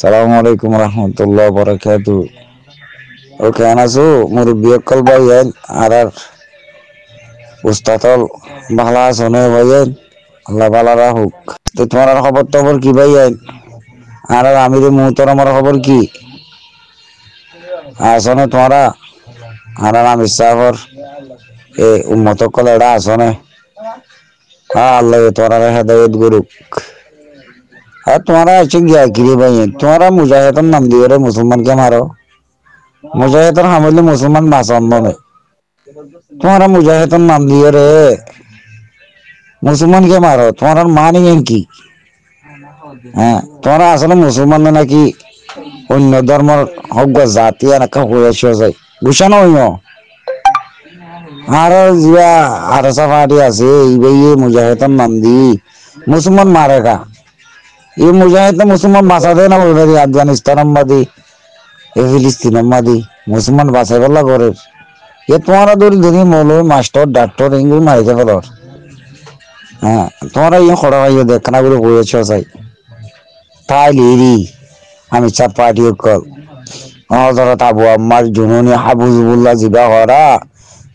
সালামু আলাইকুম রহমতুল্লাহ বরকাতু। ও কেন আছো মুরব্বী অকল ভাইয়েন আর উস্তাদল ভালো আছো নে ভাইয়েন? আল্লাহ ভালো রাখুক। তো তোমার খবর টবর কি ভাইয়েন? আর আমির মুহতরমের খবর কি আসনে তোমরা? আর আমি সাহর এ উম্মত কল এডা আসনে। আল্লাহ তোমরা হেদায়েত করুক। আর তোমরা আছে গিয়া কিরে ভাইয়েন, তোমরা মুজাহিদের নাম দিয়ে রে মুসলমানকে মারো। মুজাহিদের হামলে মুসলমান বাঁচন নয়। তোমরা মুজাহিদের নাম দিয়ে রে মুসলমানকে মারো, তোমার মানে কি? হ্যাঁ, তোমরা আসলে মুসলমান নাকি অন্য ধর্মের হক জাতি এলাকা হয়েছে যায় বুঝানো হইন। আর যা আরসা পার্টি আছে এই মুজাহিদের নাম দি মুসলমান মারে কা এই মুজাহিদ মুসলমান বাঁচাতে না বলবে আফগানিস্তান মাদি এ ফিলিস্তিন মাদি মুসলমান বাঁচাই বলা করে এ তোমার ধরি ধরি মৌল মাস্টার ডাক্তার এগুলো মারিতে ফেলর। হ্যাঁ, তোমরা ইয়ে খড়া হইয়া দেখনা করে বইয়েছ চাই তাই লিরি আমি চাপ পার্টি কল ধরো আবু আম্মার জুনুনি হাবুজুবুল্লাহ জিবা হরা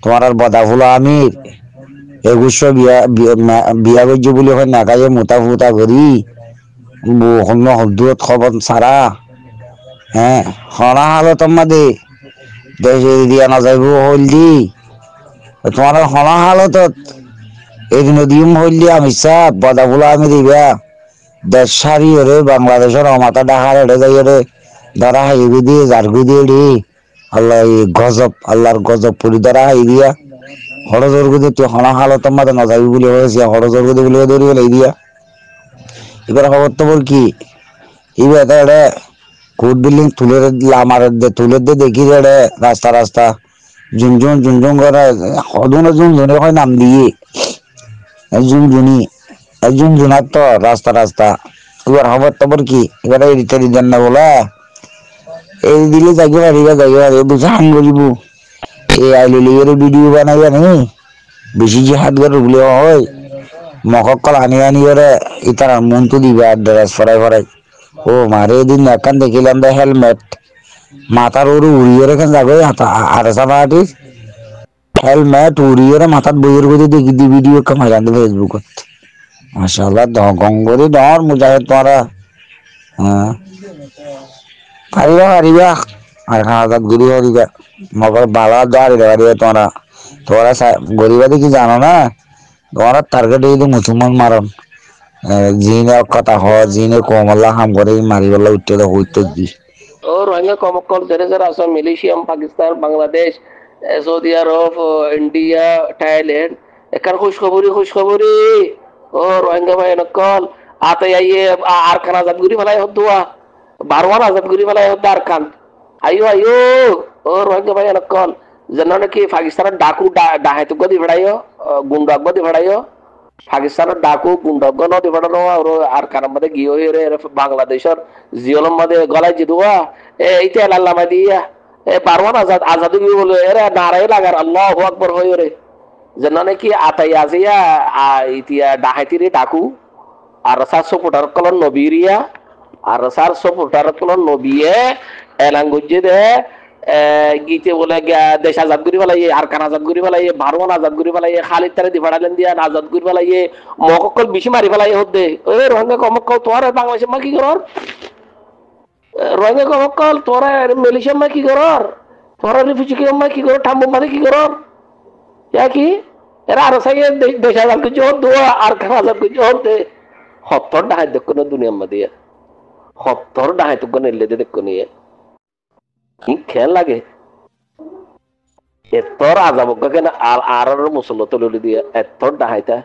তোমার আর বদাফুলা আমির এগুচ্ছ বিয়া করছে বলে হয় না গায়ে মোতা ফুতা করি অন্য হদ্দুরত খবর সারা। হ্যাঁ, হরা হালত দে দেশে দিয়া না যাইব হলদি তোমার হরা হালতত এই নদীম হইলি আমি চাপ বদাফুলা আমি দিবা দেশ সারি রে বাংলাদেশের অমাতা ডাহার এড়ে যাই রে ধরা হাইবি দিয়ে জারগু দিয়ে রে আল্লাহ গজব আল্লাহর গজব পুরি ধরা হাই দিয়া হরজোর গুদি তুই হনা হালত মাঝে না যাবি বলে হয়েছে হরজোর গুদি বলে ধরি বলে দিয়া এবার খবর তো বল কি এবার এটা কোর্ট বিল্ডিং তুলে আমার তুলে দিয়ে দেখি রে রাস্তা রাস্তা ঝুনঝুন করে হদুন ঝুনঝুনে হয় নাম দিয়ে ঝুনঝুনি ঝুনঝুনার তো রাস্তা রাস্তা এবার খবর টবর কি এবার রিটারি দেন না বলে এই দিলে যাইবে বুঝা হান করিব এই আইলে ভিডিও বানাই জানি বেশি যে হাত গেলে বলে হয় মকল আনি ওরে ইতার মন তো দিবে আর ড্রেস ফরাই ও মারে এদিন এখান দেখিলাম দে হেলমেট মাথার ওর উড়িয়ে রেখে যাবে আর সাবাটির হেলমেট উড়িয়ে মাথার বইয়ের গতি দেখি দি ভিডিও কামাই রাখবে ফেসবুকত মাশাআল্লাহ গঙ্গরি ডর মুজাহিদ তোরা। হ্যাঁ, পারিবা আর খাওয়া ঘুরি হরিবা মগর বালা দাঁড়িয়ে তোরা তোরা গরিবা দেখি জানো না তোরা টার্গেট এই মুসলমান মারন জিনে কথা হ জিনে কমল্লা হাম করে মারিবেলা উঠতে হইতে দি ও রোহিঙ্গা কমকল যারা যারা আছে মালয়েশিয়া পাকিস্তান বাংলাদেশ সৌদি আরব ইন্ডিয়া থাইল্যান্ড একার খুশখবরি ও রোহিঙ্গা ভাই নকল আতে আইয়ে আর খান আজাদ গুরি ফেলাই হদুয়া বারওয়ান আজাদ গুরি ফেলাই হদ আর খান আইও ও রোহিঙ্গা ভাই নকল যেন নাকি পাকিস্তানের ডাকু ডাহাইতুক দি ফেড়াইও গুন্ডাক দি ফেড়াইও পাকিস্তানের ডাকু গুন্ডক নদী ফেড়ানো আর কার মধ্যে গিয়ে রে বাংলাদেশের জিওলম মধ্যে গলায় জিদুয়া এইটা আল্লাহ দিয়া পারওয়ান আজাদ বলে এরে নারাই লাগার আল্লাহু আকবার হই রে যেন নাকি আতাই আজিয়া ইতিয়া ডাহাইতিরে ডাকু আর 700 ফুটার কলন নবীরিয়া আর 400 ফুটার কলন নবিয়ে এলাঙ্গুজে দে গীতে বলে দেশ আজাদ করি ফেলাইয়ে আর কান আজাদ করি ফেলাইয়ে ভারওয়ান আজাদ করি ফেলাইয়ে খালিদ তারে দিফাড়ালেন দিয়া আজাদ করি ফেলাইয়ে মককল বেশি মারি ফেলাই হদ্দে ওই রোহিঙ্গা কমকল তোর বাংলাদেশের মা কি করর রোহিঙ্গা কমকল তোর মালয়েশিয়ার মা কি করর তোর রিফিউজি মা কি করর ঠাম্বু মানে কি করর ইয়া কি এরা আরো সাইয়ে দেশ আজাদ করি দোয়া আর কান আজাদ করি হদ্দে হত্তর ডাহাই দেখো না দুনিয়ার মধ্যে হত্তর ডাহাই তো নেলে দেখো নিয়ে কি খেয়াল লাগে এতর আজাব কেন আর মুসল্লত ললি দিয়া এতর ডাহাইতা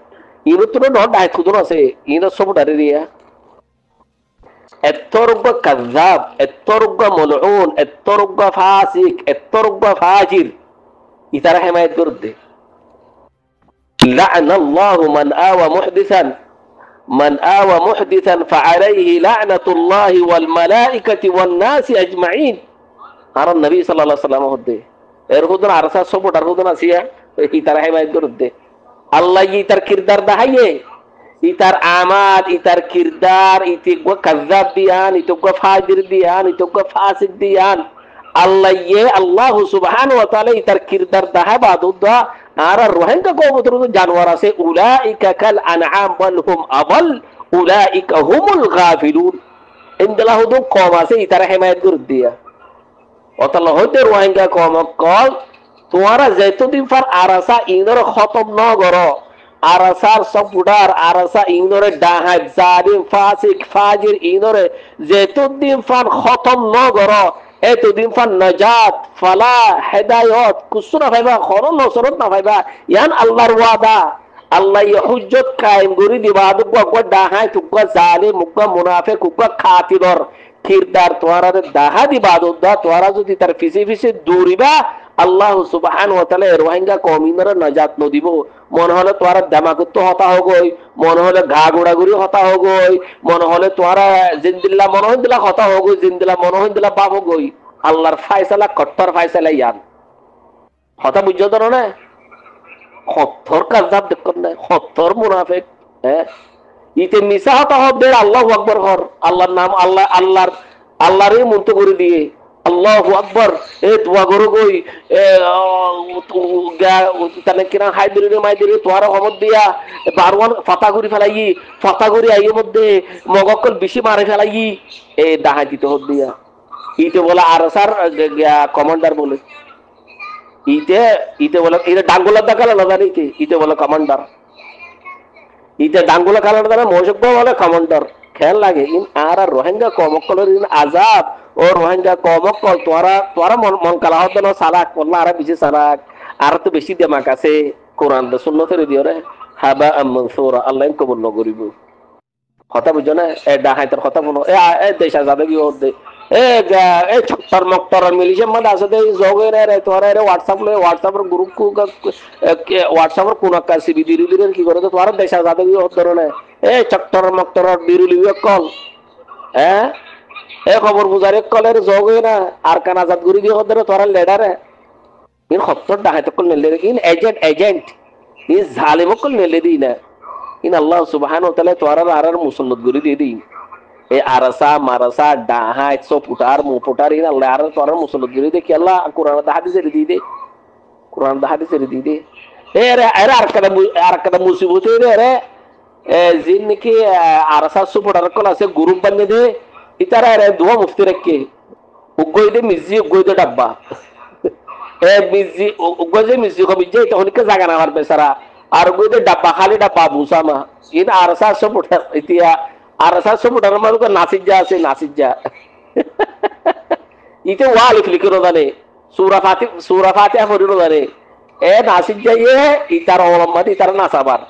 ইনো তো ডাহাই খুদন আছে ইনো সব ডারে দিয়া এতরুগ্গা কাযাব এতরুগ্গা মলউন এতরুগ্গা ফাসিক এতরুগ্গা ফাজির ইতারা হিমায়াত করতে লা'না আল্লাহু মান আওয়া মুহদিসান ফাআলাইহি লা'নাতুল্লাহি ওয়াল মালাইকাতি ওয়ান নাসি আজমাইন আর নবী সাল্লাল্লাহু আলাইহি ওয়াসাল্লাম হতে এর হুদন আর 700 ফুট আর হুদন আসিয়া ইতারা হিমায়াত করতে আল্লাহ ইতার কিরদার দেখাইয়ে ইতার আমাল ইতার কিরদার ইতিগো কাজ্জাব দিয়ান ইতিগো ফাজির দিয়ান ইতিগো ফাসিক দিয়ান আল্লাহ আল্লাহ সুবহানাহু ওয়া তাআলা ইতার কিরদার দাহা বাদুদা আর রোহিঙ্গা কওমতর জানোয়ার আছে উলাইকা কাল আনআম বাল হুম আবাল উলাইকা হুমুল গাফিলুন ইনদালা হুদু কম আছে ইতার হিমায়াত করে দিয়া অতলা হইতে রোহিঙ্গা কম কল তোমারা যেতদিন পর আরাসা ইনর খতম ন করো আরাসার সবুডার আরাসা ইনরে ডাহাত জালিম ফাসিক ফাজির ইনরে যেতদিন পর খতম ন করো এতদিন পর নাজাত ফালা হেদায়ত কুসুরা ভাইবা খরল নসরত না ভাইবা ইয়ান আল্লাহর ওয়াদা আল্লাহ হুজ্জত কায়েম করি দিবা দুগা ডাহাই তুগা জালিম মুগা মুনাফিক উগা খাতিরর কিরদার তোয়ারা দাহা দিবা দুদা তোয়ারা যদি তার ফিসি ফিসি দূরিবা আল্লাহ সুবহানাহু ওয়া তাআলা রোহিঙ্গা কওমিনরা নাজাত ন দিব মন হলে তোয়ারা দামাকুত হতা হগই মন হলে ঘা গোড়াগুড়ি হতা হগই মন হলে তোয়ারা জিন্দিল্লা মন হইদিলা হতা হগই জিন্দিল্লা মন হইদিলা বাপ হগই আল্লাহর ফায়সালা কট্টর ফায়সালা ইয়ান হতা বুঝছো তো না হত্তর কাজাব দেখুন না হত্তর মুনাফিক হ্যাঁ ইতে মিশা হতা হবে আল্লাহু আকবার হর আল্লাহর নাম আল্লাহ আল্লাহরই মন্ত করে দিয়ে আল্লাহু আকবার এ দোয়া করো গই এ তানে কিনা হাইদুরি মাইদুরি তোয়ার হমদ দিয়া বারওয়ান ফাতাগুরি ফাতাগুরি আইয়ের মধ্যে মগকল বেশি মারে ফেলাই এ দাহাই দিতে হদ দিয়া ইতে বলে আরসার কমান্ডার বলে ইতে বলে এটা ডাঙ্গুলার দেখালো না জানি ইতে বলে কমান্ডার ইতে ডাঙ্গুলা কালার দ্বারা মৌসুক বলে কমান্ডার খেয়াল লাগে ইন আর রোহিঙ্গা কমকলের ইন আজাব ও রোহিঙ্গা কমকল তোরা মন কালা হতো না সালাক করলে আর বেশি সালাক আর তো বেশি দেমাক আছে কোরআন দা সুন্নতের দিও রে হাবা মানসুরা আল্লাহ কবুল ন করিব কথা বুঝো না এ ডাহাইতের কথা বলো এ দেশ আজাদ কি ওর দে এ ছত্তর মক্তর মিলিশে মধ্যে আছে দে জগে রে তোরা রে হোয়াটসঅ্যাপের গ্রুপ কু হোয়াটসঅ্যাপের কোন কাজ সিবি দিরিলির কি করে তো তোরা দেশ আজাদ কি ওর ধরে না এ ছত্তর মক্তর দিরিলি কল হ্যাঁ এ খবর বুঝারে কলের জগে না আর কান আজাদ করি দিয়ে ধরে তোরা লেডারে ইন সত্তর ডাহাইত কল নেলে ইন এজেন্ট ইন জালিম কল নেলে দি না ইন আল্লাহ সুবহানাহু ওয়া তাআলা তোরা আর মুসল্লত করি দিয়ে দিই এ আরসা মারসা ডাহাই সব পুটার মু পুটার ইন আল্লাহ আর তোরা মুসল্লত করি দে কি আল্লাহ কোরআন দা হাদিসে দি দে কোরআন দা হাদিসে দি দে এ রে আর কাদা মুসিবত রে এ জিন নাকি আরসা সব পুটার কল আছে গ্রুপ বানিয়ে দে ইতারা রে দুয়া মুফতি রাখকে উগই দে মিজি উগই দে ডাব্বা এ মিজি উগই দে মিজি কবি যে তখনকে জায়গা না আর বেচারা আর উগই দে ডাব্বা খালি ডাব্বা বুসামা ইন আরসা সব পুটার ইতিয়া আরসা সব পুটার মানে নাসিজা আছে নাসিজা ইতে ওয়া লিখলিকে জানে সূরা ফাতিহা পড়িলো জানে এ নাসিজা ইতার ওলম্মাদ ইতার নাসাবার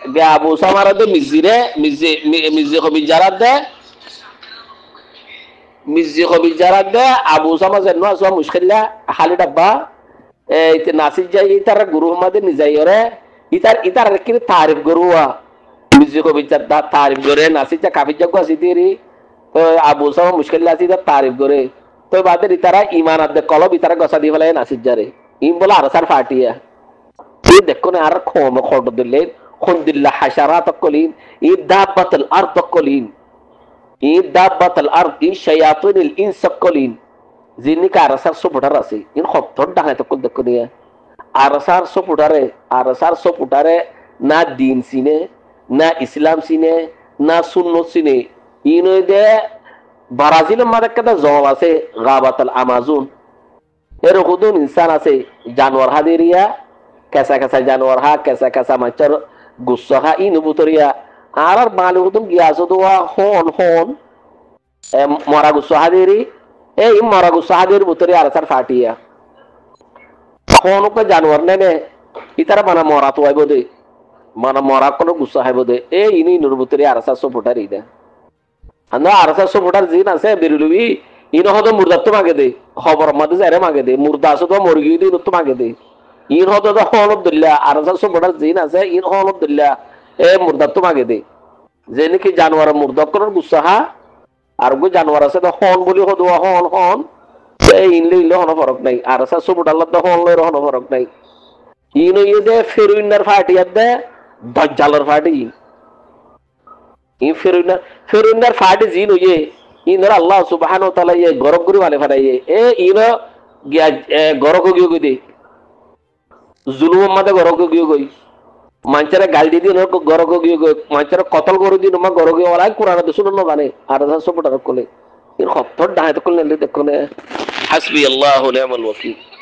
গে আবু সামার দে মিজি কবি যারা দে মিজি কবি যারা দে আবু সামা যেন আসা মুশকিলা খালি ডাব্বা ইতে নাসিজা ইতার গুরু মাদে নিজাইরে ইতার কি তারিফ গরুয়া মিজি কবি যারা তারিফ করে নাসিজা কাফি জাগো আসিতেরি তো আবু সামা মুশকিলা আসি তারিফ করে তো বাদে ইতারা ঈমান আদে কলব ইতারা গসা দি ফেলে নাসিজারে ইন বলা আরসার ফাটিয়া এই দেখো না আর খম খড় দিলে খুন্দিল্লা হাশারাত কলিন ইদাবাতুল আরদ কলিন ইদাবাতুল আরদ শায়াতিনুল ইনস কলিন জিনিকা আরসার সুপুটার আছে ইন খত্তর ডাহাই তক দেখো নিয়া আরসার সুপুটারে না দিন সিনে না ইসলাম সিনে না সুন্নত সিনে ইনই দে ব্রাজিলের মধ্যে একটা জল আছে গাবাতুল আমাজন এর হুদুন ইনসান আছে জানোয়ার হাদিরিয়া কেসা কেসা জানোয়ার হা কেসা কেসা মাছর গুসা হা ইন বুতরিয়া আর মালি হুদুন গিয়াছো দোয়া হন মরা গুসা হাদিরি এই মরা গুসা হাদির বুতরিয়া আর সার ফাটিয়া হনুকে জানোয়ার নেনে ইতারা মানে মরা তো আইব দে মানে মরা কোনো গুসা হাইব দে এই ইনি নুর বুতরিয়া আর সার সুপুটার ইদা আন্দা আর সার সুপুটার জিন আছে বিরুলুবি ইন হদ মুর্দা তো মাগে দে খবর মধ্যে যারে মাগে দে মুর্দা আছে তো মুরগি দি তো মাগে দে ইন হদ তো হনদুল্লাহ আর সার সুপুটার জিন আছে ইন হনদুল্লাহ এ মুর্দা তো মাগে দে যে নাকি জানোয়ার মুর্দা করার গুসা হা আর গো জানোয়ার আছে তো হন বলি হদ হন এই ইনলে হন ফরক নাই আর সার সুপুটার লদ হন লই হন ফরক নাই ইন ইয়ে দে ফেরুইনার ফাটিয়া দে দজ্জালের ফাটি ই ফেরুনার ফাটি জিন হইয়ে ইনর আল্লাহ সুবহানাহু ওয়া তাআলা ইয়ে গরক করে ভালে ফাটাইয়ে ইন গিয়া গরক গিয়ে গই দে জুলুম মাদে গরক গিয়ে গই মাঞ্চারে গাল দি দিন গরক গিয়ে গই মাঞ্চারে কতল করে দিন মা গরক গিয়ে ওলাই কুরআন তো শুনুন না জানে আর দা সব পড়া কলে ইন খত্তর ডাহাত কলে দেখনে হাসবি আল্লাহু নি'মাল ওয়াকিল